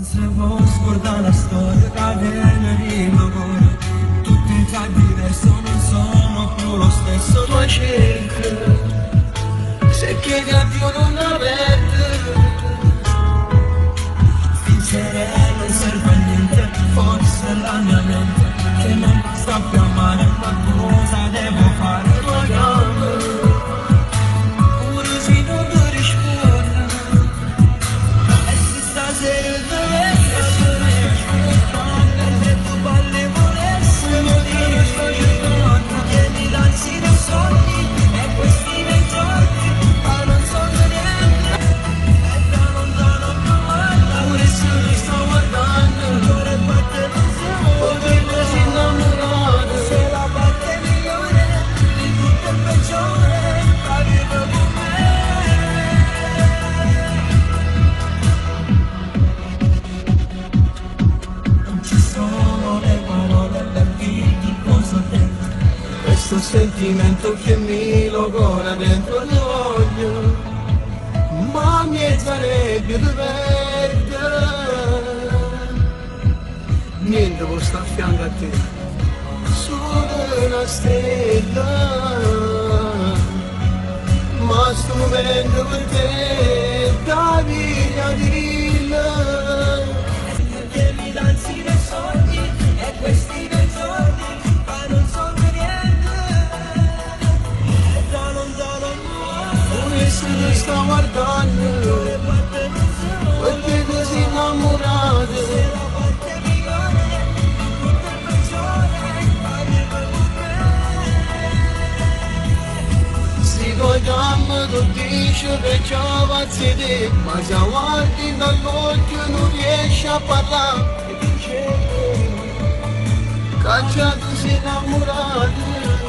Se vuoi scordare la storia che viene rimane, tutti in tra diverso non sono più lo stesso. Tu cerchi, se chiedi a Dio non la vede, vincere non serve a niente, forse è la mia mente che non sta più a male, ma cosa devo fare? Vogliamo, pure se non mi risponde, e se stasera dovesse essere, e se tu parli volessi, non dire sto giocando, che mi lanci nei sogni, e questi nei giorni, ma non sono niente, e da lontano più male, pure se mi sto guardando, il cuore batte non si muove, così innamorato, se la batte migliore, di tutto il peggiore, la vivo con me. Non ci sono le parole per dirti cosa ho detto, questo sentimento che mi logora dentro l'odio, ma mi sarebbe verde, niente può stare a fianco a te, solo una stella, ma sto momento per te, da via di là, che mi danzi nei sogni, e questi nei giorni, ma non sono niente, e da lontano pure se mi sto guardando, perché così innamorato, se la parte migliore, tutto il peggiore, ma vivo con me. Si vogliamo tu dici che ciò va a sedere, ma se guardi dall'occhio non riesci a parlare, e dicevo, cacciato sei innamorato.